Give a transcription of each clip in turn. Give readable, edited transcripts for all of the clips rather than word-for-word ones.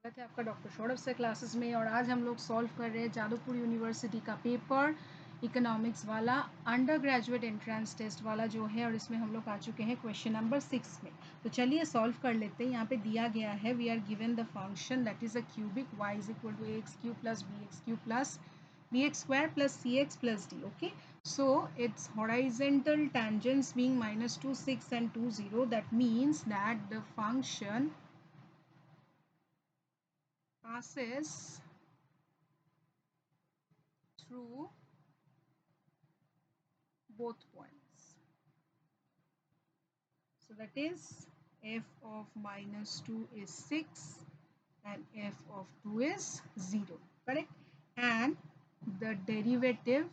स्वागत है आपका डॉक्टर सौरभ सर क्लासेस में। और आज हम लोग सॉल्व कर रहे हैं जादवपुर यूनिवर्सिटी का पेपर इकोनॉमिक्स वाला अंडर ग्रेजुएट एंट्रेंस टेस्ट वाला जो है, और इसमें हम लोग आ चुके हैं क्वेश्चन नंबर 6 में। तो चलिए सॉल्व कर लेते हैं। यहाँ पे दिया गया है we are given the function that is a cubic y is equal to ax cube plus bx cube plus bx square plus cx plus d. Okay, so its horizontal tangents being -2, 6 and 2, 0. That means that the function passes through both points. So that is f of -2 is 6 and f of 2 is 0. Correct? And the derivative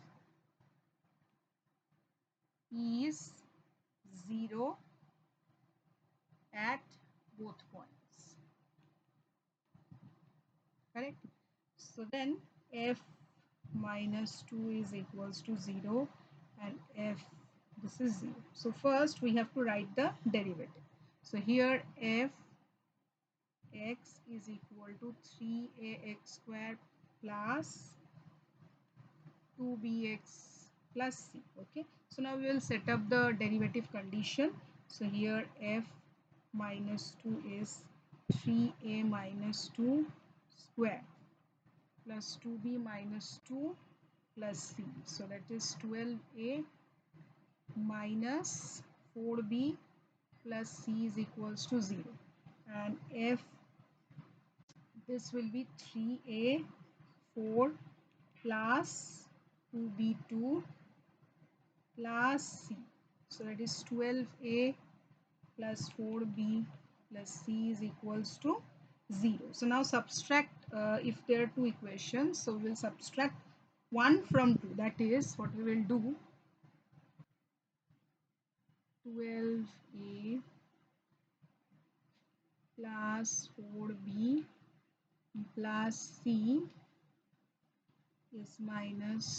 is 0 at both points. Correct? So then f -2 is equals to 0 and f this is 0. So first we have to write the derivative. So here f x is equal to 3ax square plus 2bx plus c. Okay, so now we will set up the derivative condition. So here f -2 is 3a minus 2 square plus 2b minus 2 plus c. So that is 12a minus 4b plus c is equals to 0. And f this will be 3a 4 plus 2b2 plus c. So that is 12a plus 4b plus c is equals to 0. So now subtract, if there are two equations, so we will subtract 1 from 2. That is what we will do. 12a plus 4b plus c is minus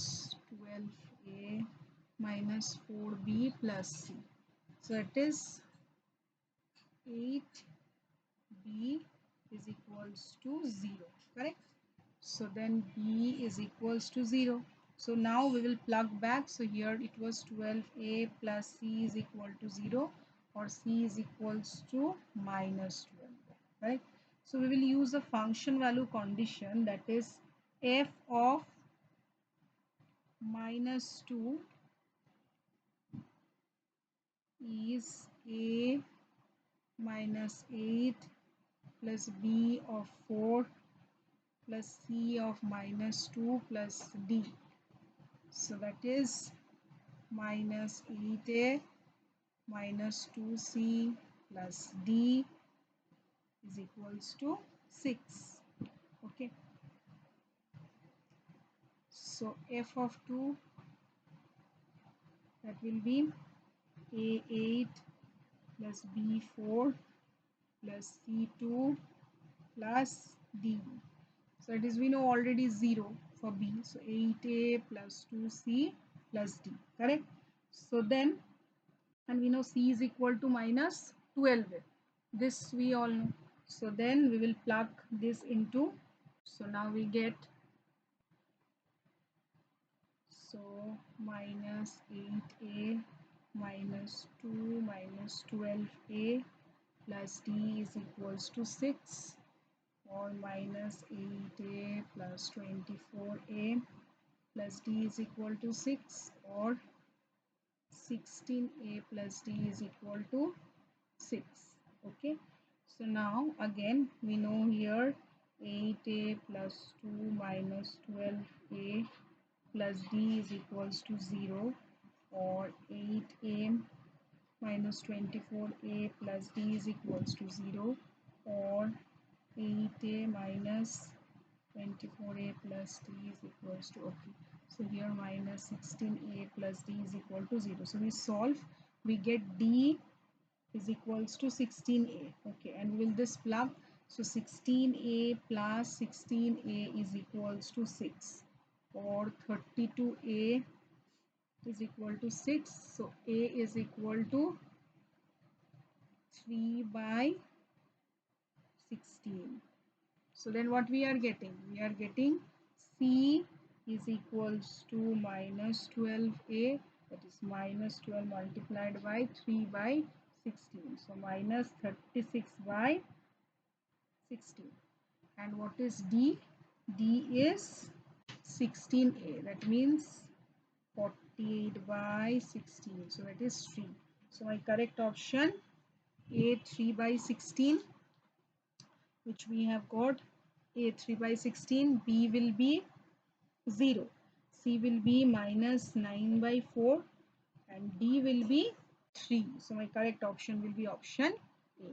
12a minus 4b plus c. So it is 8b is equals to 0. Correct? So then b is equals to 0. So now we will plug back. So here it was 12a plus c is equal to 0, or c is equals to minus 12. Right? So we will use a function value condition, that is f of -2 is a minus 8 plus b of 4 plus c of -2 plus d. So that is minus 8a minus 2c plus d is equals to 6. Okay, so f of 2, that will be a8 plus b4 plus c2 plus d. So it is, we know already 0 for b. So 8a plus 2c plus d. Correct? So then, and we know c is equal to minus 12. This we all know. So then we will plug this into. So now we get, so minus 8a minus 2 minus 12a plus d is equals to 6, or minus 8a plus 24a plus d is equal to 6, or 16a plus d is equal to 6. Okay, so now again we know here 8a plus 2 minus 12a plus d is equals to 0, or 8a minus 24a plus d is equals to 0, or 8a minus 24a plus d is equals to, okay, so here minus 16a plus d is equal to 0. So we solve, we get d is equals to 16a. Okay, and will this plug, so 16a plus 16a is equals to 6, or 32a is equal to 6. So a is equal to 3 by 16. So then what we are getting? We are getting C is equals to minus 12A, that is minus 12 multiplied by 3 by 16. So minus 36 by 16. And what is D? D is 16A, that means 48 by 16. So that is 3. So my correct option A 3 by 16, which we have got A 3 by 16, B will be 0, C will be minus 9 by 4 and D will be 3. So my correct option will be option A.